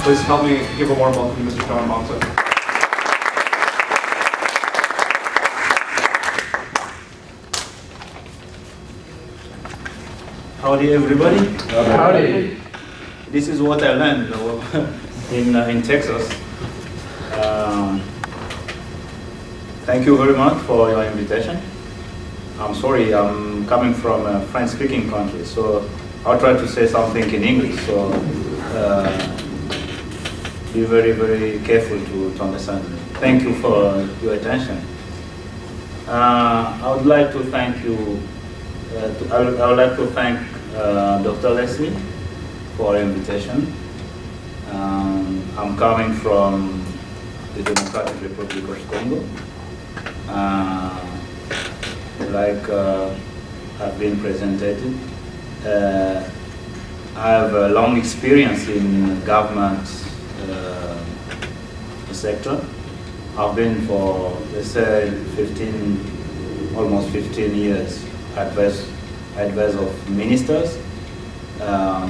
Please help me give a warm welcome to Mr. John Banza. Howdy, everybody. Howdy. This is what I learned in Texas. Thank you very much for your invitation. I'm sorry, I'm coming from a French-speaking country, so I'll try to say something in English. So be very, very careful to understand me. Thank you for your attention. I would like to thank you. I would like to thank Dr. Leslie for your invitation. I'm coming from the Democratic Republic of Congo. Like I've been presented, I have a long experience in government sector. I've been for, let's say, almost 15 years advice of ministers,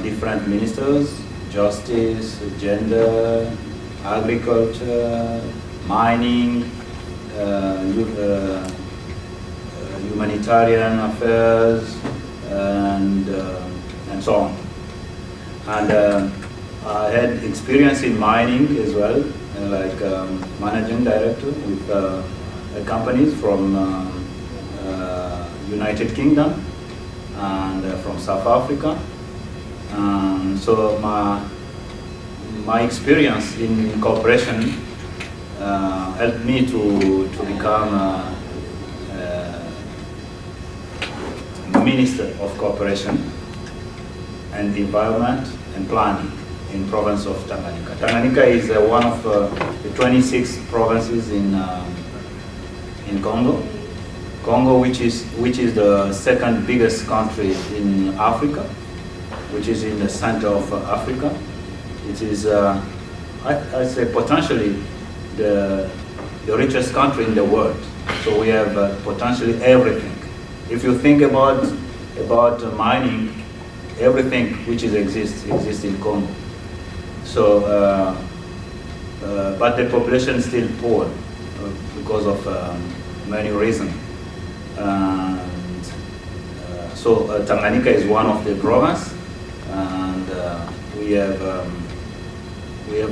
different ministers, justice, gender, agriculture, mining, humanitarian affairs, and so on. And I had experience in mining as well, like managing director with companies from United Kingdom and from South Africa. So my experience in cooperation helped me to become Minister of Cooperation and Environment and Planning in province of Tanganyika. Tanganyika is one of the 26 provinces in Congo. Congo, which is the second biggest country in Africa, which is in the center of Africa. It is, I say, potentially the richest country in the world. So we have potentially everything. If you think about mining, everything which exists in Congo. So, but the population is still poor because of many reasons. So Tanganyika is one of the provinces, and we have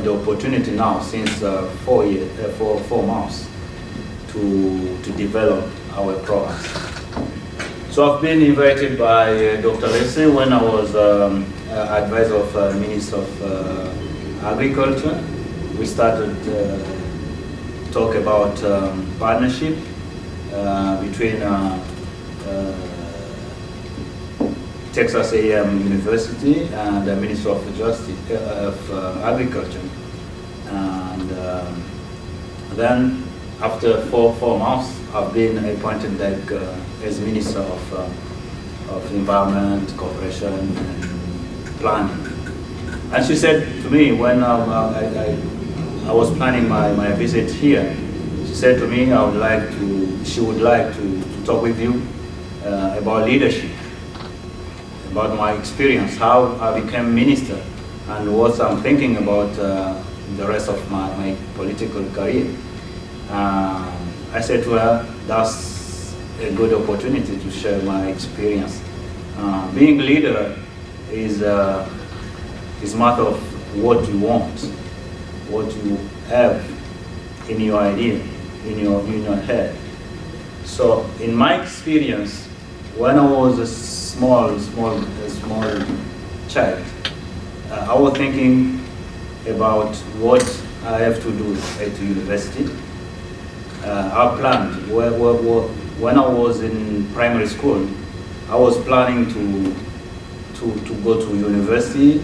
the opportunity now since 4 months to develop our province. So I've been invited by Dr. Leslie when I was advisor of Minister of Agriculture. We started talk about partnership between Texas A&M University and the Minister of Justice of Agriculture. And then after four months, I've been appointed as Minister of Environment, Cooperation, and Planning. And she said to me when I was planning my visit here, she said to me she would like to talk with you about leadership, about my experience, how I became minister, and what I'm thinking about the rest of my political career. I said to her, that's a good opportunity to share my experience. Being leader is a matter of what you want, what you have in your idea, in your head. So in my experience, when I was a small child, I was thinking about what I have to do at university. I planned, when I was in primary school, I was planning to go to university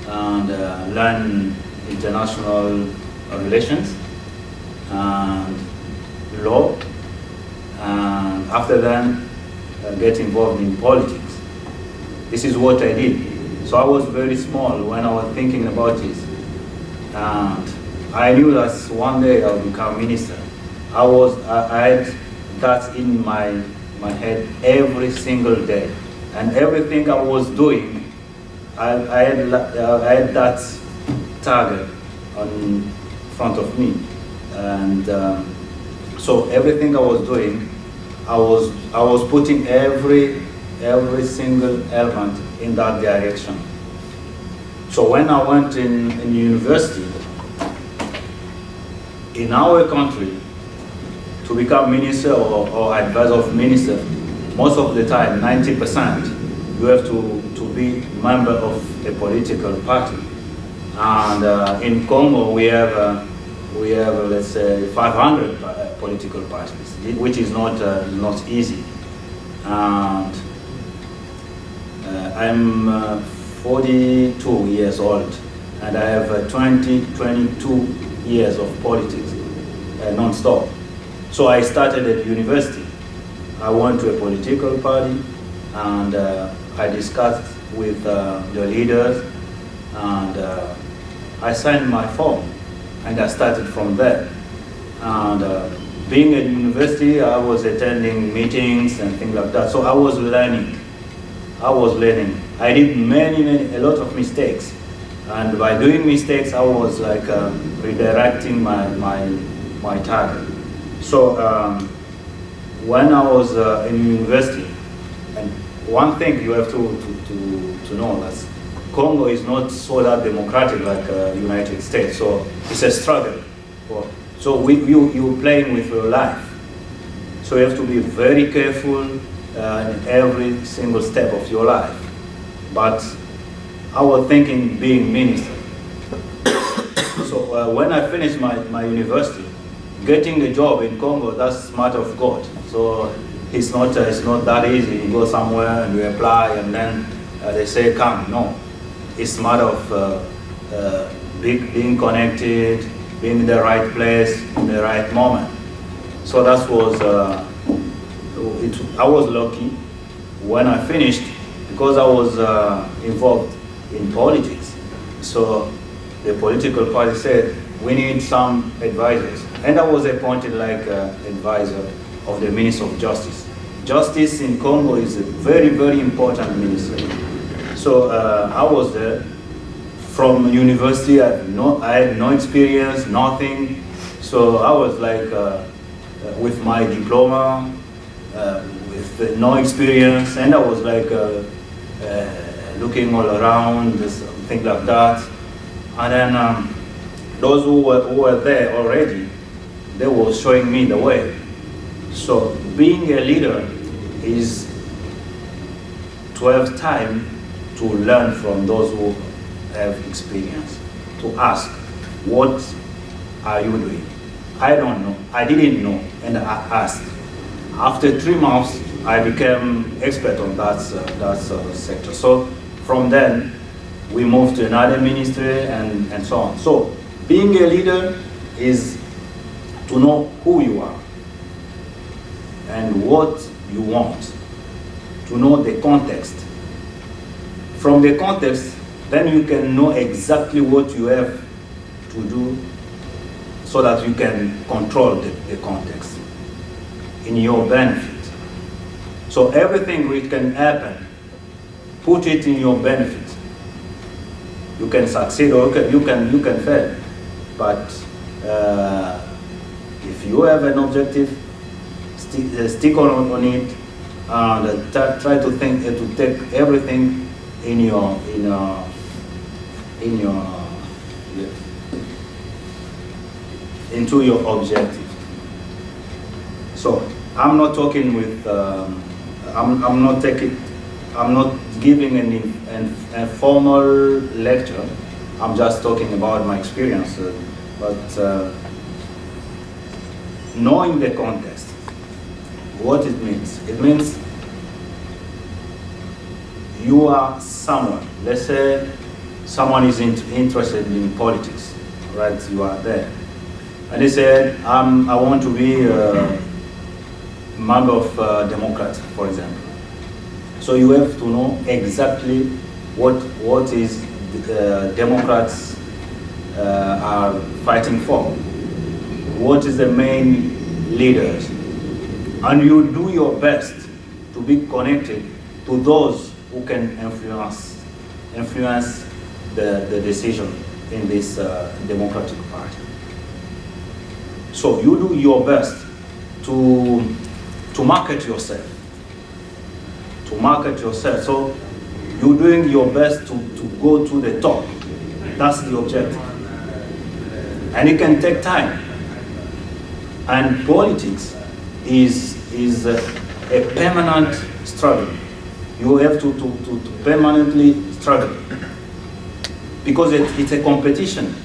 and learn international relations and law, and after that get involved in politics. This is what I did. So I was very small when I was thinking about this, and I knew that one day I would become minister. I had that in my head every single day, and everything I was doing, I had that target on front of me, and so everything I was doing, I was putting every single element in that direction. So when I went in university, in our country, to become minister or advisor of minister, most of the time, 90%, you have to be member of a political party. And in Congo, we have let's say 500 political parties, which is not easy. And I'm 42 years old, and I have 22 years of politics non-stop. So I started at university. I went to a political party, and I discussed with the leaders, and I signed my form, and I started from there. And being at university, I was attending meetings and things like that. So I was learning. I did a lot of mistakes, and by doing mistakes, I was like redirecting my target. So when I was in university, and one thing you have to know is Congo is not so that democratic like United States. So it's a struggle. So you're playing with your life. So you have to be very careful in every single step of your life. But I was thinking being minister. So when I finished my university, getting a job in Congo, that's a matter of God. So it's not that easy. You go somewhere and you apply, and then they say come. No, it's a matter of being connected, being in the right place, in the right moment. So that was, I was lucky when I finished, because I was involved in politics. So the political party said, we need some advisors. And I was appointed like advisor of the Minister of Justice. Justice in Congo is a very, very important ministry. So I was there. From university, I had no experience, nothing. So I was like, with my diploma, with no experience, and I was like looking all around, things like that. And then those who were there already, they were showing me the way. So being a leader is to have time to learn from those who have experience, to ask, what are you doing? I don't know, I didn't know, and I asked. After 3 months, I became expert on that sector. So from then, we moved to another ministry and so on. So being a leader is to know who you are and what you want, to know the context. From the context, then you can know exactly what you have to do so that you can control the context in your benefit. So everything which can happen, put it in your benefit. You can succeed or you can fail, but if you have an objective, stick on it, and try to think to take everything into your objective. So I'm not talking with I'm not giving a formal lecture. I'm just talking about my experience, but knowing the context, what it means. It means you are someone, let's say someone is interested in politics, right? You are there. And they said, I want to be a member of Democrats, for example. So you have to know exactly what is the Democrats are fighting for. What is the main leaders? And you do your best to be connected to those who can influence the decision in this democratic party. So you do your best to market yourself. To market yourself. So you're doing your best to go to the top. That's the objective. And it can take time. And politics is a permanent struggle. You have to permanently struggle. Because it's a competition.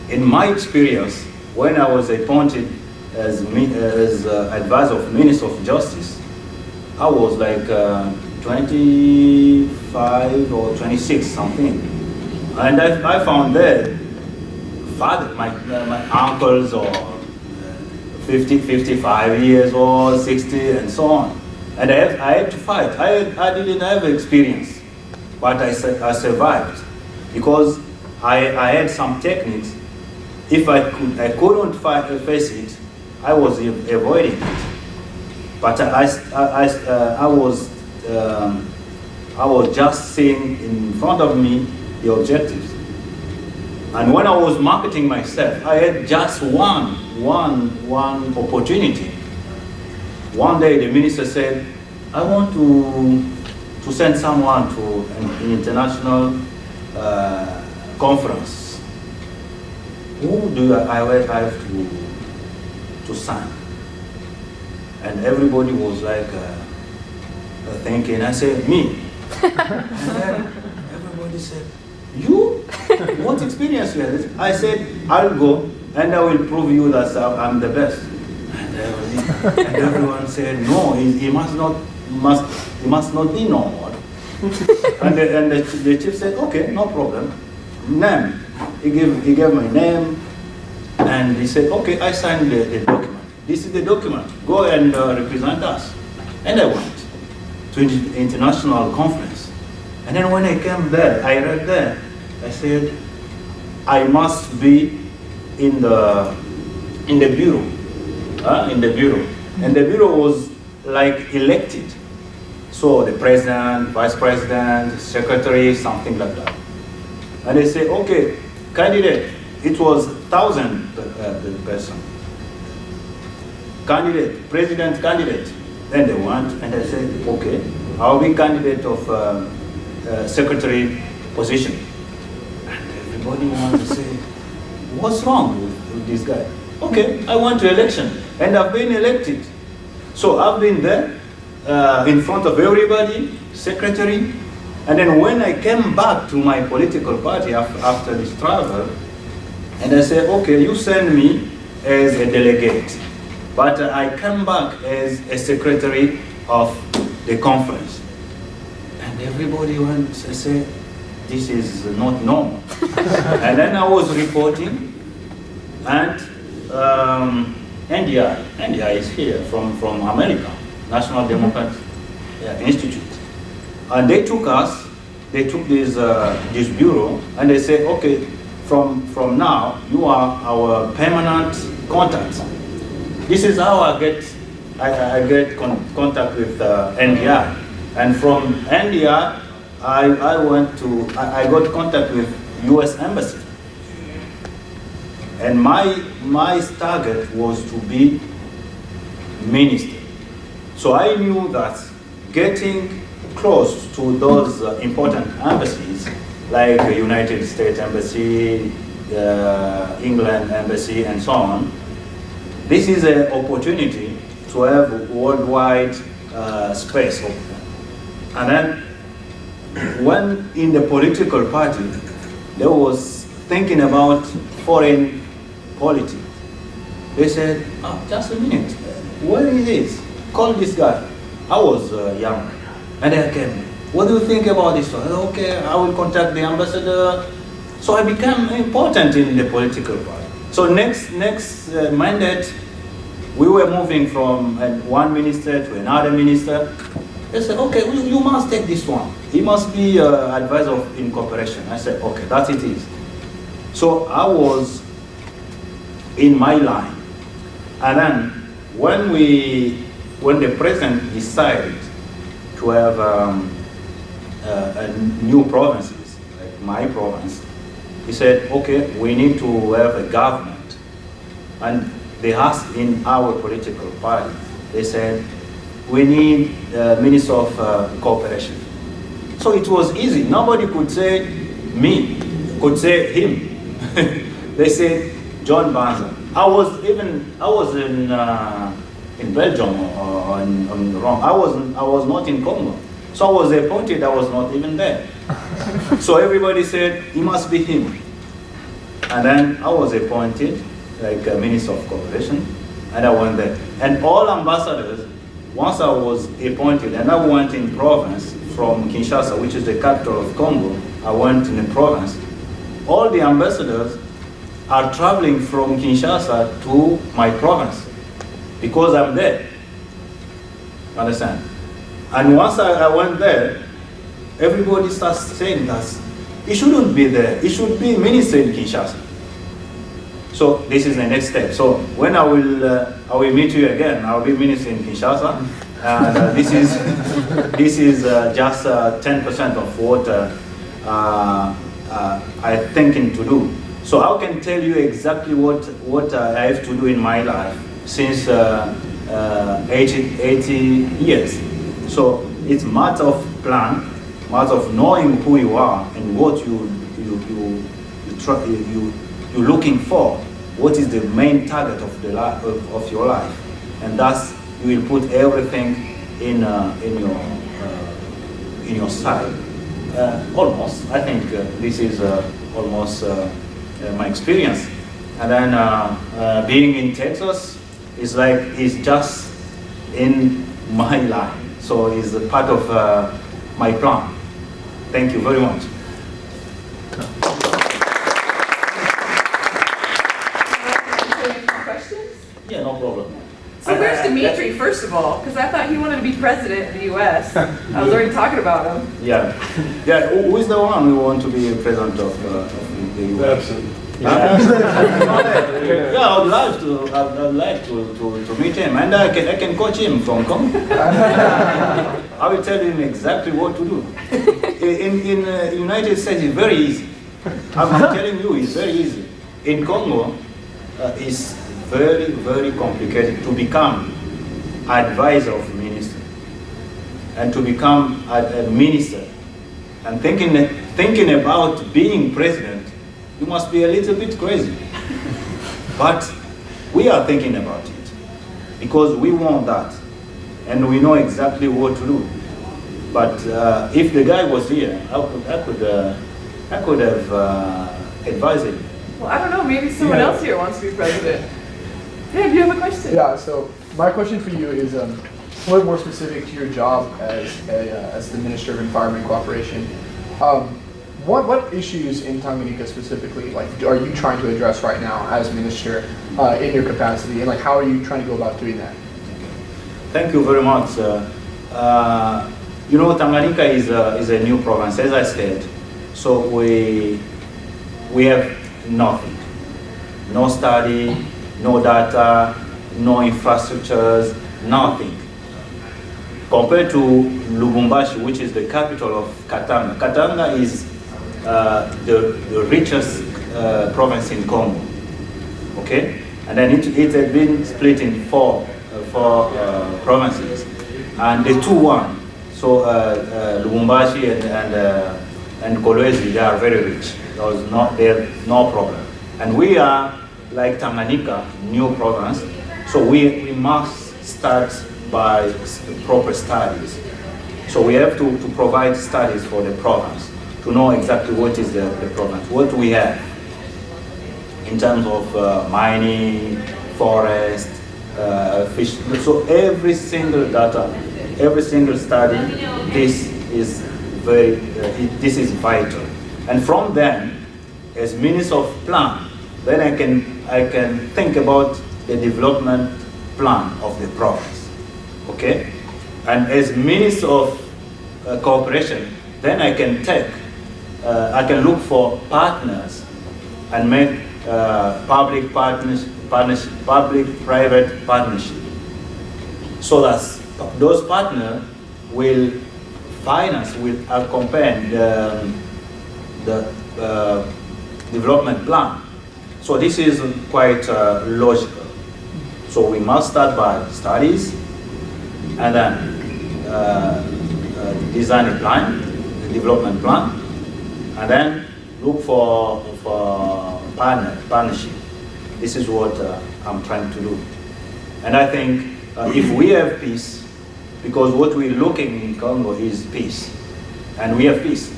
In my experience, when I was appointed as advisor of Minister of Justice, I was like 25 or 26 something. And I found that my uncles or 50, 55 years old, 60 and so on. And I had to fight. I didn't have experience, but I survived because I had some techniques. If I couldn't face it, I was avoiding it. But I was just seeing in front of me the objectives. And when I was marketing myself, I had just one opportunity. One day the minister said, I want to send someone to an international conference. Who do I have to sign? And everybody was like thinking. I said, me. And then everybody said, you? What experience you have? I said, I'll go and I will prove you that I'm the best. And everyone said, no, he must not be normal. And the chief said, okay, no problem. Name. He gave my name, and he said, okay, I signed the document. This is the document. Go and represent us. And I went to the international conference. And then when I came there, I read there, I said, I must be in the bureau. In the bureau. And the bureau was like elected. So the president, vice president, secretary, something like that. And they say, okay, candidate, it was 1,000 person. Candidate, president candidate. Then they went, and I said, okay, I'll be candidate of secretary position. And everybody wants to say, what's wrong with this guy? Okay, I went to election, and I've been elected. So I've been there in front of everybody, secretary. And then when I came back to my political party after this travel, and I said, okay, you send me as a delegate, but I come back as a secretary of the conference. And everybody went and said, this is not normal. And then I was reporting, and NDI is here from America, National Democratic Institute. And they took this bureau, and they said, okay, from now, you are our permanent contact. This is how I get contact with NDI. And from NDI, I got contact with US Embassy. And my target was to be minister. So I knew that getting close to those important embassies, like the United States Embassy, England Embassy, and so on, this is an opportunity to have worldwide space. And then, when in the political party, there was thinking about foreign politics. They said, oh, just a minute, where is this? Call this guy. I was young. And I came, what do you think about this one? Okay, I will contact the ambassador. So I became important in the political party. So next mandate, we were moving from one minister to another minister. They said, okay, you must take this one. He must be advisor of incorporation. I said, okay, that it is. So I was in my line. And then when the president decided to have new provinces, like my province, he said, okay, we need to have a government. And they asked in our political party, they said, we need the Minister of Cooperation. So it was easy. Nobody could say me, could say him. They said John Banza. I was in Belgium or in Rome. I was not in Congo. So I was appointed, I was not even there. So everybody said, it must be him. And then I was appointed like a Minister of Cooperation, and I went there. And all ambassadors, once I was appointed, and I went in province from Kinshasa, which is the capital of Congo, I went in the province. All the ambassadors are traveling from Kinshasa to my province because I'm there. Understand? And once I went there, everybody starts saying that he shouldn't be there. He should be minister in Kinshasa. So this is the next step. So when I will meet you again, I will be minister in Kinshasa, and this is just 10% of what I'm thinking to do. So I can tell you exactly what I have to do in my life since 80 years. So it's matter of plan, matter of knowing who you are and what you're looking for. What is the main target of the of your life, and thus you will put everything in your side. Almost, I think this is almost my experience. And then being in Texas is like it's just in my life. So it's a part of my plan. Thank you very much. Questions? Yeah, no problem. So where's Dimitri, first of all? Because I thought he wanted to be president in the U.S. I was already talking about him. Yeah. Who is the one who want to be president of the U.S.? Yeah, I'd like to meet him, and I can coach him from Congo. I will tell him exactly what to do. In United States, it's very easy. I'm telling you, it's very easy. In Congo, it's very, very complicated to become advisor of minister and to become a minister. And thinking about being president, you must be a little bit crazy. But we are thinking about it because we want that and we know exactly what to do. But if the guy was here, I could have advised him. Well, I don't know, maybe someone else here wants to be president. Yeah, do you have a question? Yeah, so my question for you is a little more specific to your job as the Minister of Environment Cooperation. What issues in Tanganyika specifically, like, are you trying to address right now as minister in your capacity, and like, how are you trying to go about doing that? Thank you very much. You know, Tanganyika is a new province, as I said. So we have nothing, no study, no data, no infrastructures, nothing. Compared to Lubumbashi, which is the capital of Katanga. Katanga is the richest province in Congo, okay? And then it had been split in four provinces, and the two so Lubumbashi and Kolwezi, they are very rich. There's no problem. And we are like Tanganyika, new province, so we must start by proper studies. So we have to provide studies for the province to know exactly what is the province, what we have in terms of mining, forest, fish. So every single data, every single study, this is vital. And from then, as Minister of Plan, then I can think about the development plan of the province, okay? And as Minister of Cooperation, then I can look for partners and make public-private partnership, so that those partners will finance, will accompany development plan. So this is quite logical. So we must start by studies, and then design a plan, a development plan, and then look for partnership. This is what I'm trying to do. And I think if we have peace, because what we're looking in Congo is peace, and we have peace.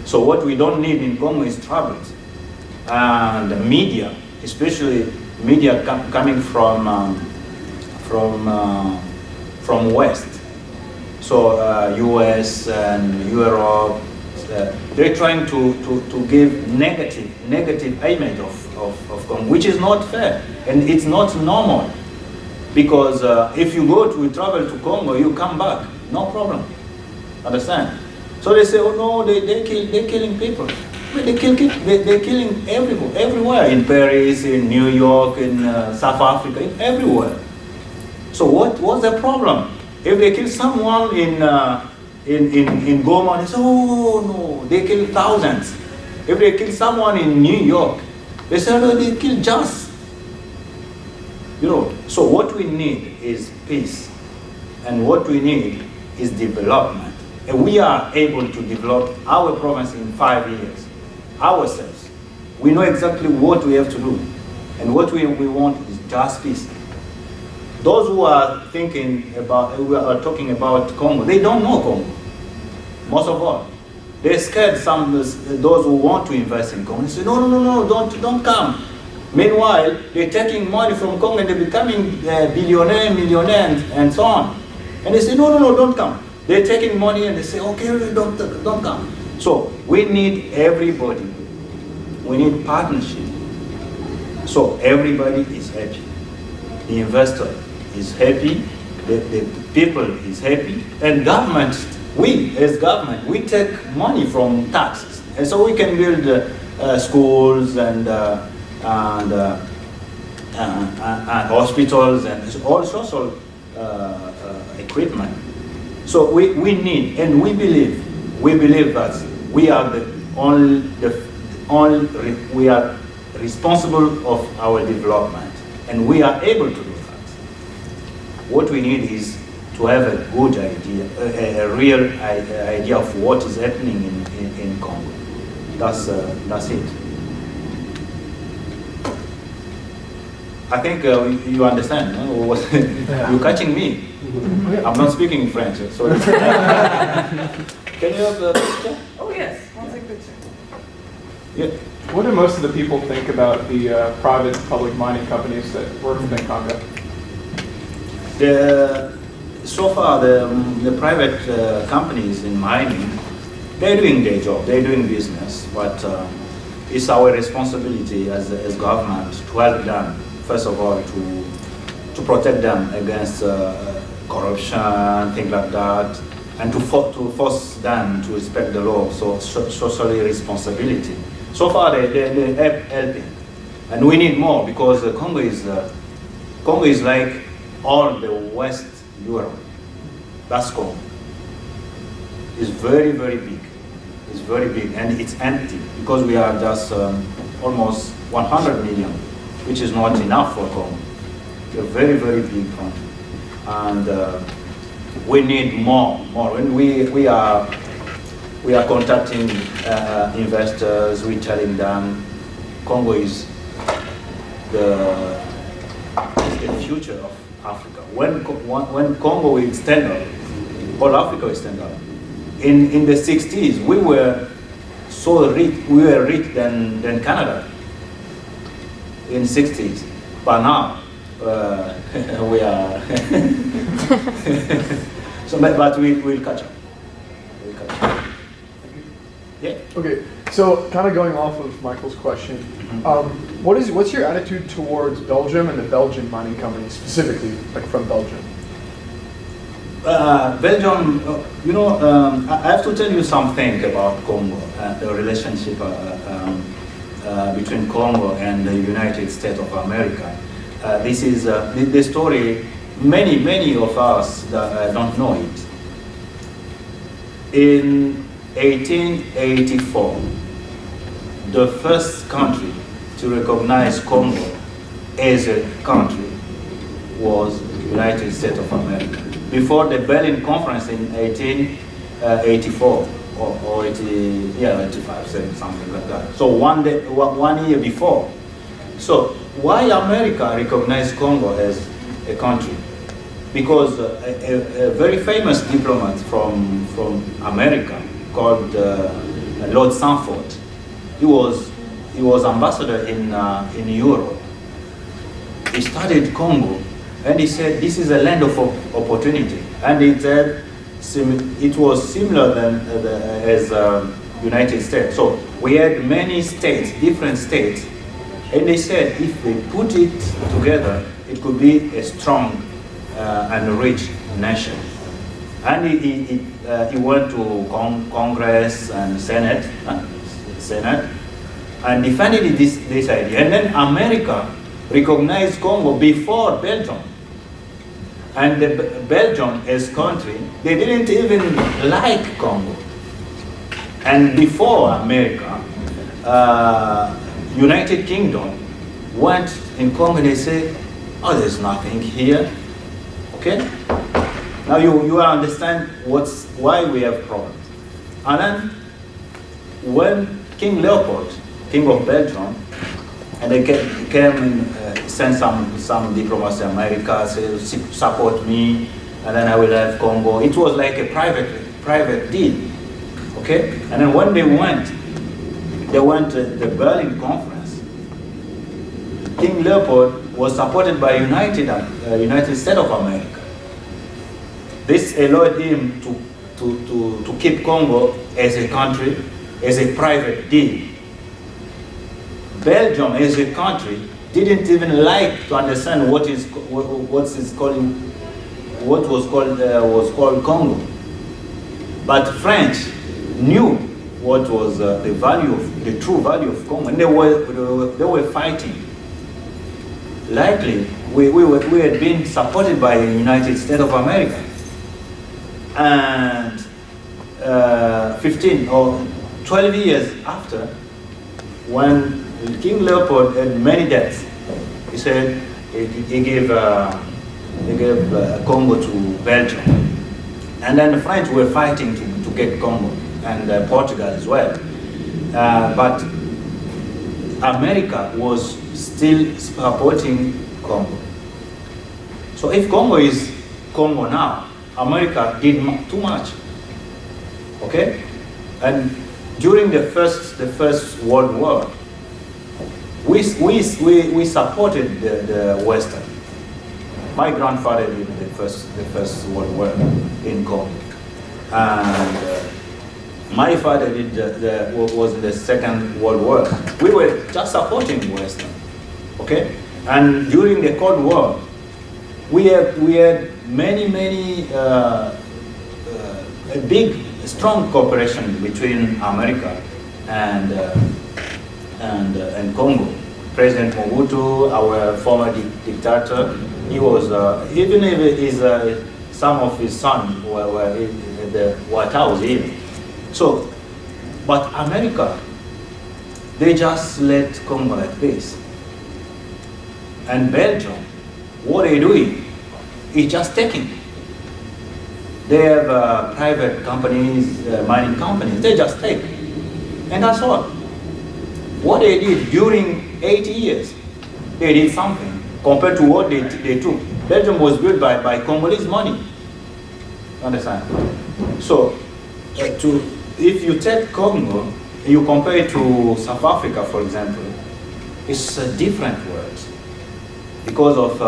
So what we don't need in Congo is troubles. And the media, especially media coming from West, so US and Europe, they're trying to give negative image of Congo, which is not fair and it's not normal. Because if you travel to Congo, you come back, no problem. Understand? So they say, oh no, they're killing people. But they're killing everywhere, in Paris, in New York, in South Africa, everywhere. So what's the problem? If they kill someone in Goma, they say, oh no, they kill thousands. If they kill someone in New York, they say, oh, they kill just. You know, so what we need is peace, and what we need is development. And we are able to develop our province in 5 years, ourselves. We know exactly what we have to do, and what we want is just peace. Those who are talking about Congo, they don't know Congo, most of all. They're scared, those who want to invest in Congo. They say, no, don't come. Meanwhile, they're taking money from Congo and they're becoming billionaire, millionaire, and so on. And they say, no, don't come. They're taking money and they say, okay, don't come. So we need everybody. We need partnership. So everybody is happy. The investor is happy, the people is happy, and government, we as government, we take money from taxes. And so we can build schools and hospitals and all sorts of equipment. So we need, and we believe that we are we are responsible of our development, and we are able to do that. What we need is to have a good idea, a real idea of what is happening in Congo. That's it. I think you understand. No? You're catching me. I'm not speaking French, so. Can you have the picture? Oh yes, I'll take a picture. Yeah. What do most of the people think about the private public mining companies that work within Congo? So far, the private companies in mining, they're doing their job, they're doing business, but it's our responsibility as government to help them, first of all, to protect them against corruption, things like that, and to force them to respect the law, so social responsibility. So far, they're helping, and we need more because Congo is like all the West Europe. That's Congo. It's very, very big. It's very big, and it's empty because we are just almost 100 million, which is not enough for Congo. It's a very, very big country, and we need more. And we are contacting investors. We're telling them Congo is the future of Africa. When Congo will stand up, all Africa will stand up. In the 60s, we were so rich. We were rich than Canada in 60s, but now we are. So, but we'll catch up. We'll catch up. Yeah. Okay, so kind of going off of Michael's question, what's your attitude towards Belgium and the Belgian mining companies specifically, like from Belgium? Belgium, I have to tell you something about Congo, the relationship between Congo and the United States of America. This is the story. Many of us don't know it. In 1884, the first country to recognize Congo as a country was the United States of America. Before the Berlin Conference in 1884 or 85, something like that. So one year before. So why America recognized Congo as a country? Because a very famous diplomat from America called Lord Sanford, he was ambassador in Europe. He studied Congo, and he said this is a land of opportunity. And he said it was similar as United States. So we had many states, different states, and they said if we put it together, it could be a strong and rich nation. And he went to Congress and Senate, and defended this idea. And then America recognized Congo before Belgium. And Belgium as country, they didn't even like Congo. And before America, United Kingdom went in Congo and they said, oh, there's nothing here. Okay? Now you understand why we have problems. And then when King Leopold, King of Belgium, and they came and sent some diplomats to America, say support me, and then I will have Congo. It was like a private deal. Okay? And then when they went to the Berlin Conference. King Leopold was supported by United States of America. This allowed him to keep Congo as a country, as a private deal. Belgium as a country didn't even like to understand what was called Congo. But French knew what was the true value of Congo, and they were fighting. Likely, we had been supported by the United States of America, and 15 or 12 years after, when King Leopold had many debts, he said he gave Congo to Belgium, and then the French were fighting to get Congo, and Portugal as well. But America was still supporting Congo. So if Congo is Congo now, America did too much. Okay? And during the first World War, we supported the Western. My grandfather did the first World War in Congo, and my father did was in the Second World War. We were just supporting Western, okay. And during the Cold War, we had many a big, strong cooperation between America and Congo. President Mobutu, our former dictator, he was even if some of his sons were in the White House even. So, but America, they just let Congo like this. And Belgium, what are they doing? It's just taking. They have private companies, mining companies, they just take. And that's all. What they did during 80 years, they did something compared to what they took. Belgium was built by Congolese money. Understand? So, if you take Congo, you compare it to South Africa, for example, it's a different world because of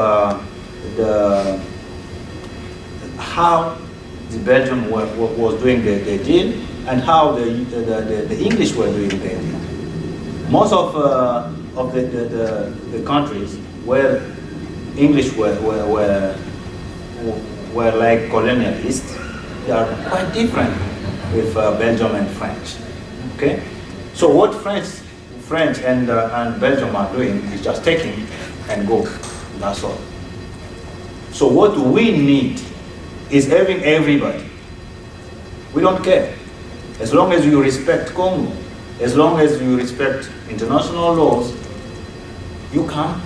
how the Belgium was doing the deal and how the English were doing the deal. Most of the countries where English were like colonialists, they are quite different with Belgium and French. Okay, so what French and Belgium are doing is just taking and go. That's all. So what we need is having everybody. We don't care as long as you respect Congo. As long as you respect international laws, you can,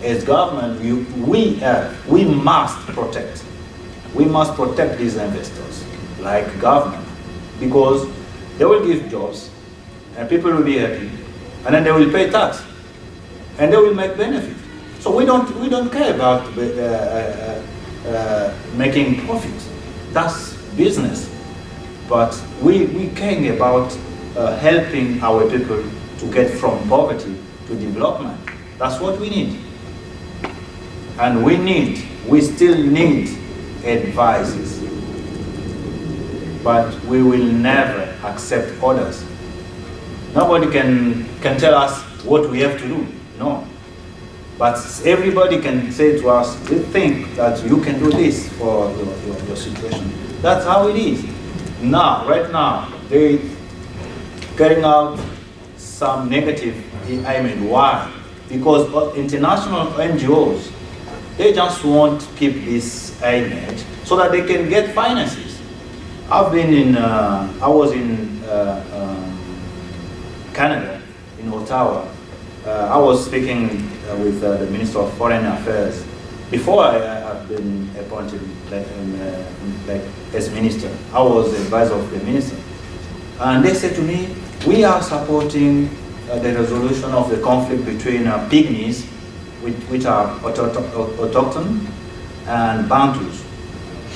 as government, we must protect. We must protect these investors, like government, because they will give jobs, and people will be happy, and then they will pay tax, and they will make benefit. So we don't care about making profit. That's business. But we care about helping our people to get from poverty to development. That's what we need. And we still need advices. But we will never accept orders. Nobody can tell us what we have to do. No. But everybody can say to us, we think that you can do this for your situation. That's how it is. Now, right now, they carrying out some negative, I mean, why? Because international NGOs, they just want to keep this image so that they can get finances. I was in Canada, in Ottawa. I was speaking with the Minister of Foreign Affairs before I have been appointed as minister. I was the advisor of the minister. And they said to me, we are supporting the resolution of the conflict between Pygmies, which are autochthon, and Bantus.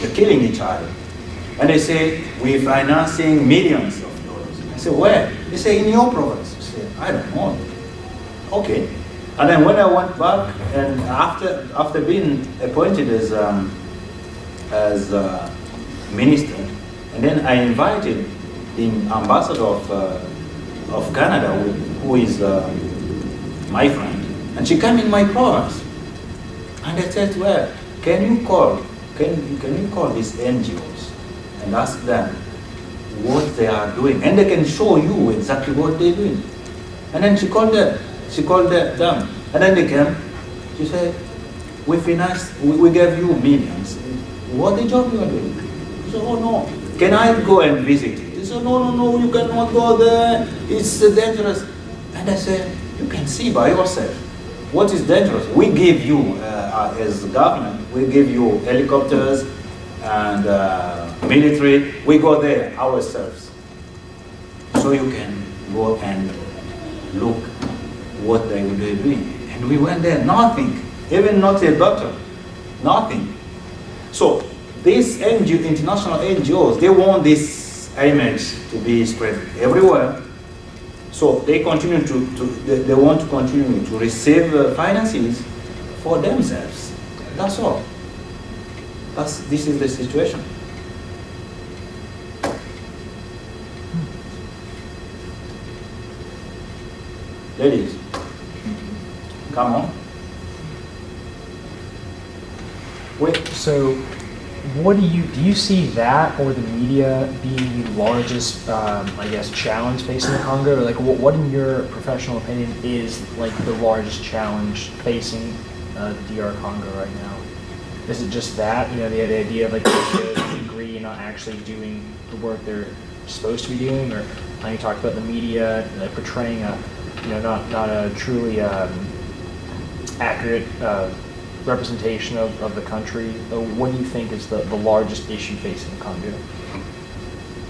They're killing each other. And they say, we're financing millions of dollars. I say, where? They say, in your province. I say, I don't know. Okay. And then when I went back, and after being appointed as minister, and then I invited the ambassador of Canada, who is my friend, and she came in my province, and I said, well, can you call these NGOs and ask them what they are doing, and they can show you exactly what they're doing. And then she called them. And then they came. She said, we gave you millions. What the job you are doing? She said, oh no, can I go and visit it? She said, no, you cannot go there. It's dangerous. And I said, you can see by yourself what is dangerous. We give you, as government, we give you helicopters and military. We go there ourselves. So you can go and look what they were doing. And we went there, nothing, even not a doctor, nothing. So these international NGOs, they want this image to be spread everywhere. So they continue they want to continue to receive finances for themselves. That's all. This is the situation. Ladies, come on. Wait, so what do you see that or the media being the largest, I guess, challenge facing the Congo? Like, what in your professional opinion is like the largest challenge facing DR Congo right now? Is it just that, the idea of like the degree and not actually doing the work they're supposed to be doing, or how you talked about the media like portraying a not a truly accurate representation of the country? What do you think is the largest issue facing Congo?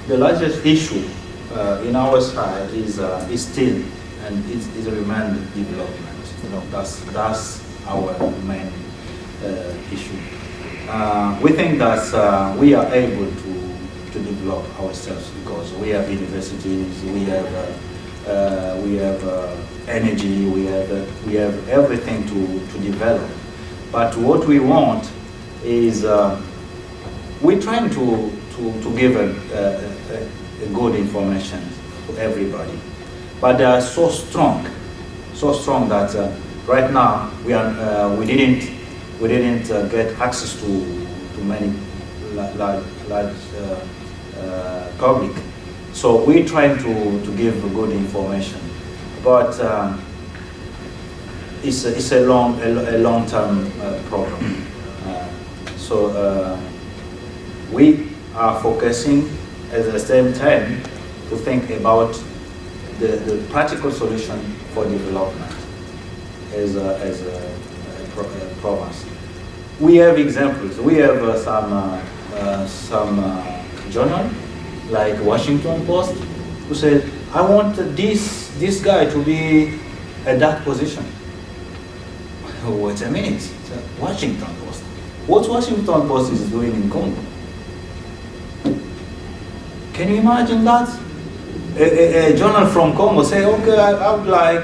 The largest issue in our side is still and is remain development. That's our main issue. We think that we are able to develop ourselves because we have universities, we have energy, we have everything to develop. But what we want is we're trying to give a good information to everybody. But they are so strong that right now we didn't get access to many large public. So we're trying to give good information, but it's a long-term problem. So we are focusing at the same time to think about the practical solution for development as a province. We have examples. We have some journal like Washington Post who said, I want this guy to be at that position. Wait a minute, it's a Washington Post. What Washington Post is doing in Congo? Can you imagine that? A journal from Congo say, okay, I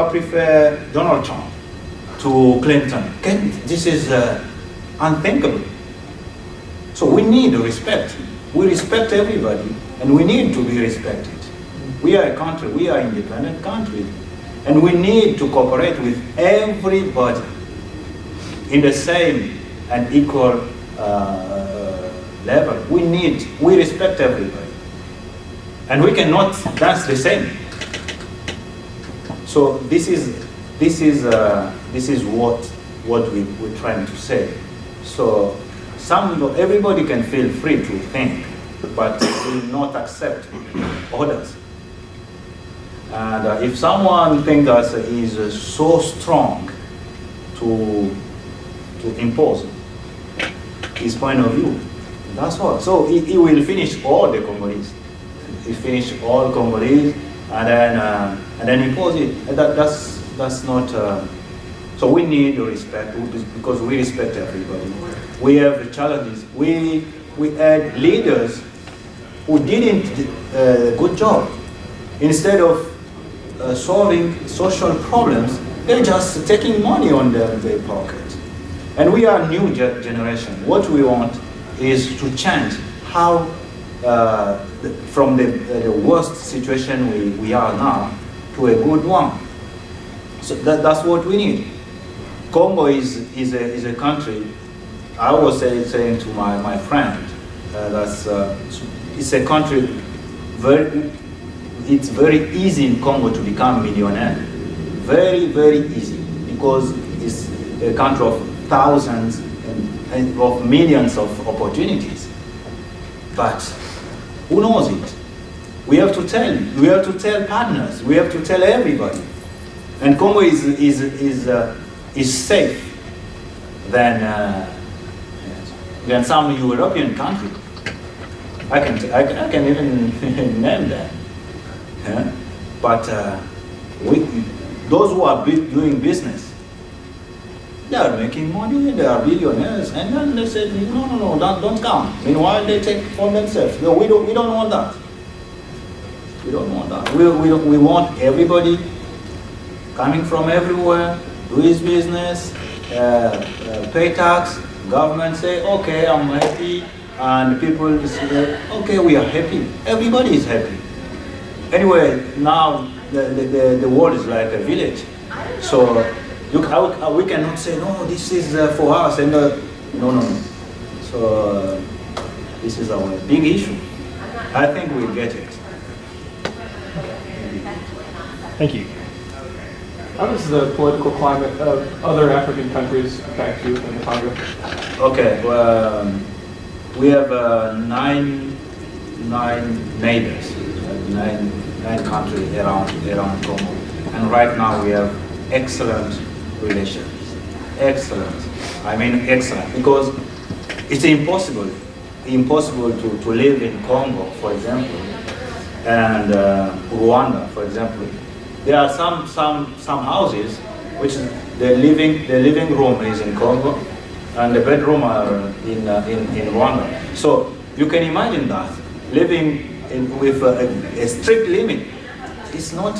prefer Donald Trump to Clinton. This is unthinkable. So we need respect. We respect everybody, and we need to be respected. We are a country, we are an independent country, and we need to cooperate with everybody in the same and equal level. We respect everybody, and we cannot dance the same. So this is what we're trying to say. So everybody can feel free to think, but will not accept others. And if someone thinks that is so strong to impose his point of view, that's all. So he will finish all the Congolese. He finish all Congolese and then impose it. And that's not. So we need respect because we respect everybody. We have challenges. We had leaders who didn't good job. Instead of solving social problems, they're just taking money on their pocket. And we are a new generation. What we want is to change how, from the worst situation we are now to a good one. So that's what we need. Congo is a country. I was saying to my friend, it's a country it's very easy in Congo to become millionaire. Very, very easy, because it's a country of thousands and of millions of opportunities. But who knows it? We have to tell partners, we have to tell everybody. And Congo is safe than some European country. I can even name them. Yeah? But those who are doing business, they are making money, they are billionaires, and then they say, no, don't come. Meanwhile, they take for themselves. No, we don't want that. We don't want that. We want everybody coming from everywhere, do his business, pay tax. Government say, okay, I'm happy, and people say, okay, we are happy. Everybody is happy. Anyway, now the world is like a village. So we cannot say, no, this is for us, and no. So this is our big issue. I think we'll get it. Thank you. How does the political climate of other African countries affect you in the Congo? Okay, well, we have nine neighbors, nine countries around Congo, and right now we have excellent relations. Excellent. I mean excellent, because it's impossible to live in Congo, for example, and Rwanda, for example. There are some houses which the living room is in Congo, and the bedroom are in Rwanda. So you can imagine that living with a strict limit. It's not.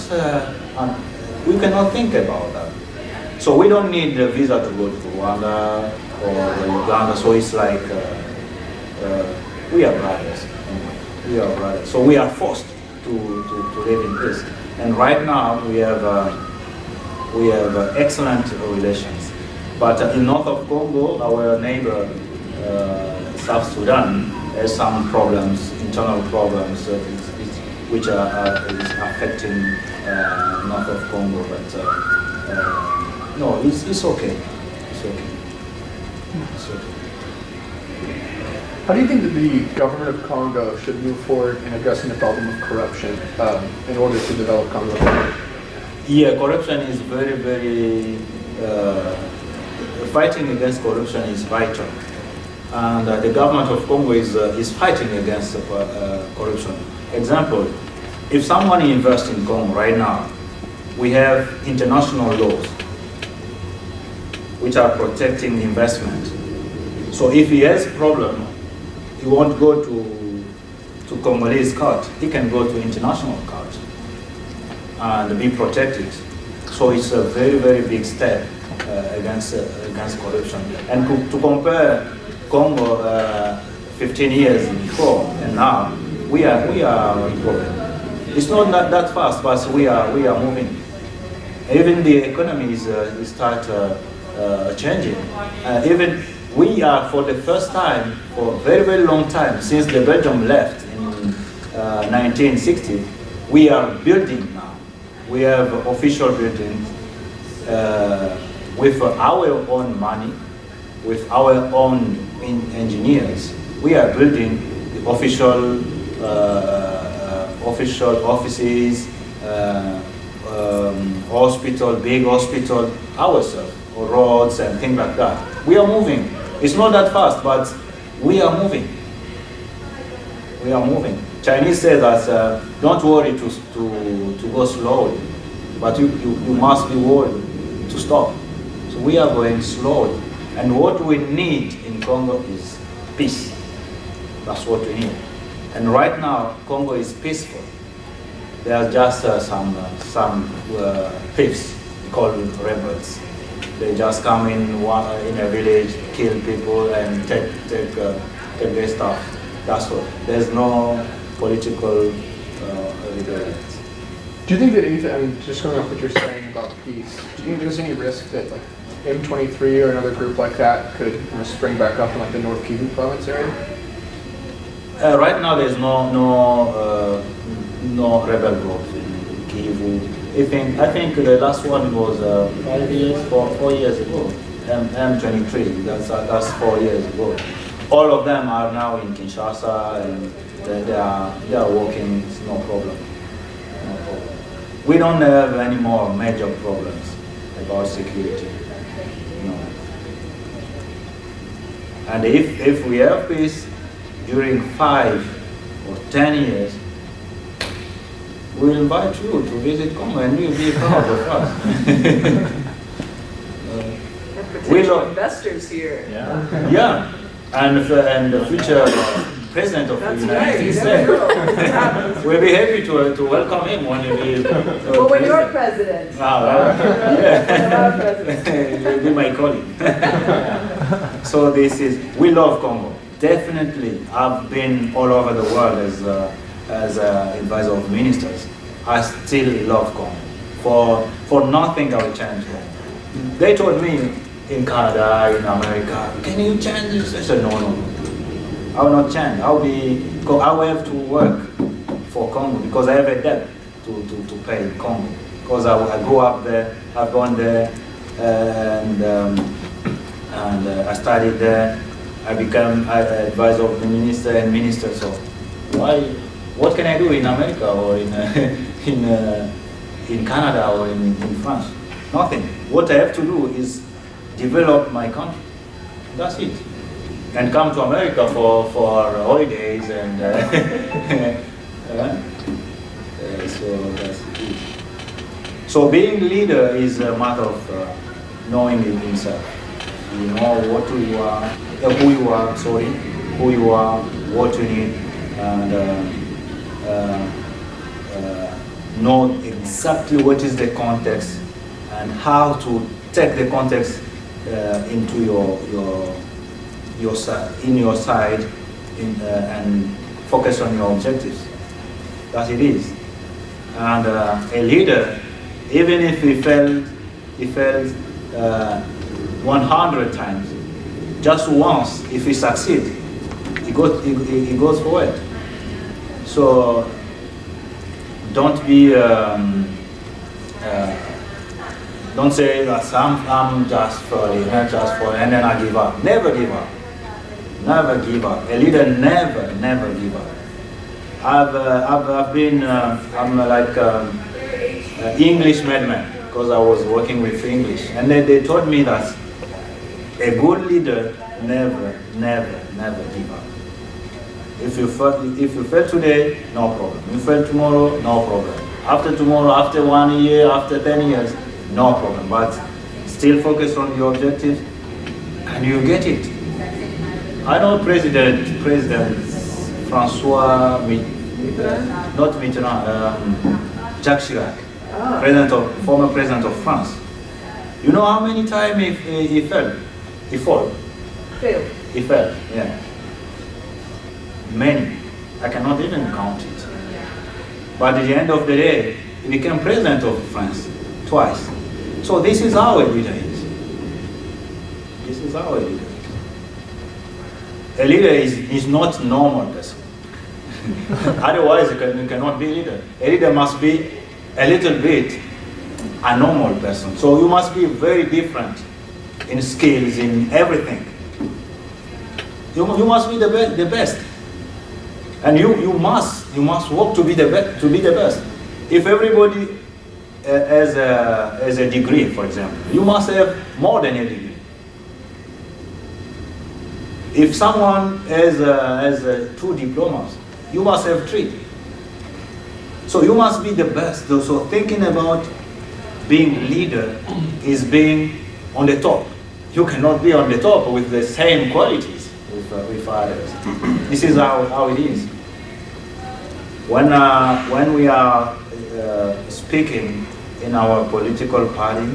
We cannot think about that. So we don't need a visa to go to Rwanda or Uganda. So it's like we are brothers. We are brothers. So we are forced to live in peace. And right now we have excellent relations. But in north of Congo, our neighbor South Sudan has some problems, internal problems, which are affecting north of Congo. But no, it's okay. It's okay. It's okay. How do you think that the government of Congo should move forward in addressing the problem of corruption in order to develop Congo? Yeah, corruption is very, very, fighting against corruption is vital. And the government of Congo is fighting against corruption. Example, if someone invests in Congo right now, we have international laws which are protecting investment. So if he has a problem, he won't go to Congolese court, he can go to international court and be protected. So it's a very, very big step against corruption. And to compare Congo 15 years before and now, we are improving. It's not that fast, but we are moving. Even the economy is start changing. Even we are, for the first time, for a very, very long time, since the Belgium left in 1960, we are building now. We have official buildings with our own money, with our own engineers. We are building the official offices, hospital, big hospital, ourselves, or roads and things like that. We are moving. It's not that fast, but we are moving. We are moving. Chinese say that don't worry to go slowly, but you must be worried to stop. So we are going slowly. And what we need in Congo is peace. That's what we need. And right now, Congo is peaceful. There are just some thieves called rebels. They just come in a village, kill people, and take their stuff. That's what. There's no political rebellion. Do you think that anything, I mean, just going off what you're saying about peace, do you think there's any risk that like M23 or another group like that could spring back up in like the North Kivu province area? Right now, there's no rebel group in Kivu. I think the last one was 4 years ago. M23. That's 4 years ago. All of them are now in Kinshasa, and they are working. It's no problem. No problem. We don't have any more major problems about security. No. And if we have peace during 5 or 10 years, we'll invite you to visit Congo and you'll be proud of us. Potential investors here. Yeah, and the future president of the United States will be happy to welcome him when he be. Well, when you're president. You'll be my colleague. So we love Congo. Definitely, I've been all over the world as advisor of ministers. I still love Congo. For nothing I will change Congo. They told me in Canada, in America, can you change this? I said, no. I will not change. I will have to work for Congo because I have a debt to pay in Congo. Because I grew up there, I've gone there, and I studied there. I became advisor of the minister and minister. So what can I do in America or in Canada or in France? Nothing. What I have to do is develop my country. That's it. And come to America for holidays and so that's it. So being leader is a matter of knowing himself. You know who you are, what you need, and know exactly what is the context and how to take the context into your side and focus on your objectives. That it is. And a leader, even if he failed 100 times, just once, if he succeeds, he goes for it. So don't be don't say that I'm just for it, and then I give up. Never give up. Never give up. A leader never give up. I've been, I'm like English madman because I was working with English. And they told me that a good leader never give up. If you fail today, no problem. You fail tomorrow, no problem. After tomorrow, after 1 year, after 10 years, no problem. But still focus on your objectives and you get it. I know President Francois, not Mitterrand, Jacques Chirac, former president of France. You know how many times he fell? He fell. Failed. He fell, yeah. Many. I cannot even count it. But at the end of the day, he became president of France twice. So this is how a leader is. This is how a leader is. A leader is not a normal person. Otherwise, you cannot be a leader. A leader must be a little bit a normal person. So you must be very different in skills, in everything. You must be the best. And you must work to be the best. If everybody has a degree, for example, you must have more than a degree. If someone has 2 diplomas, you must have 3. So you must be the best. So thinking about being leader is being on the top. You cannot be on the top with the same qualities with others. This is how it is. When we are speaking in our political party,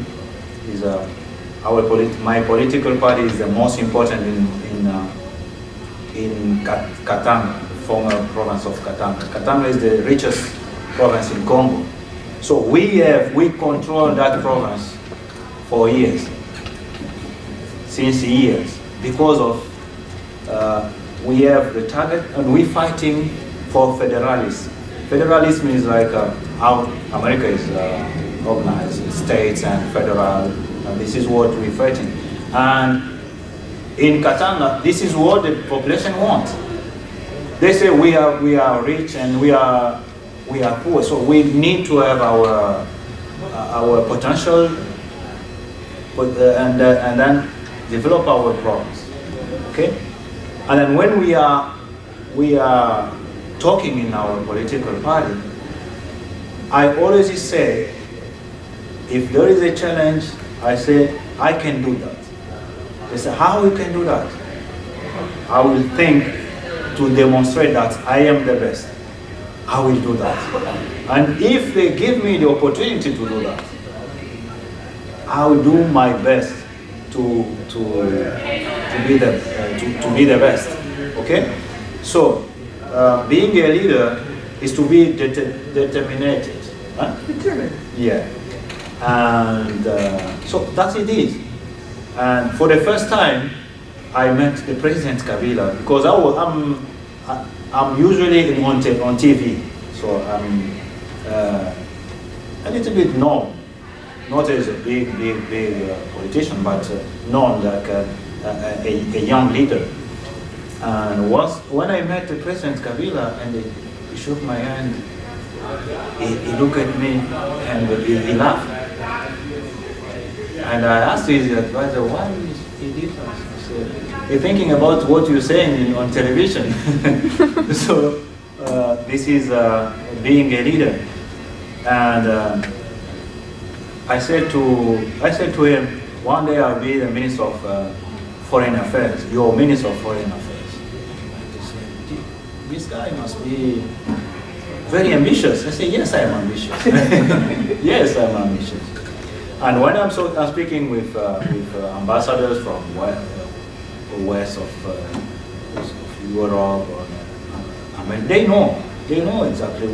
my political party is the most important in Katanga, former province of Katanga. Katanga is the richest province in Congo. So we control that province for years, since years, because of we have the target and we're fighting for federalism. Federalism is like how America is organized, states and federal, and this is what we're fighting. And in Katanga, this is what the population wants. They say we are rich and we are poor, so we need to have our potential, and then develop our province. Okay, and then when we are talking in our political party, I always say, if there is a challenge, I say I can do that. They say, how you can do that? I will think to demonstrate that I am the best. I will do that. And if they give me the opportunity to do that, I will do my best to be the best. Okay? So being a leader is to be determined. Huh? Determined. Yeah. And so that's it is. And for the first time, I met the President Kabila because I'm usually on TV, so I'm a little bit known, not as a big politician, but known like a young leader. And when I met the President Kabila and he shook my hand, he looked at me and he laughed. And I asked his advisor, why he did that? He said, you're thinking about what you're saying on television. So this is being a leader. And I said to him, one day I'll be the Minister of Foreign Affairs, your Minister of Foreign Affairs. He said, this guy must be very ambitious. I said, yes, I am ambitious. Yes, I'm ambitious. And when I'm speaking with ambassadors from west of Europe, I mean, they know exactly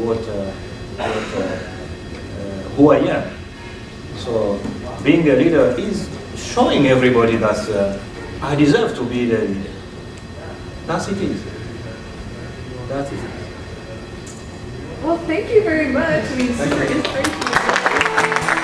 who I am. So being a leader is showing everybody that I deserve to be the leader. That's it is. That is it. Well, thank you very much. I mean, super inspirational.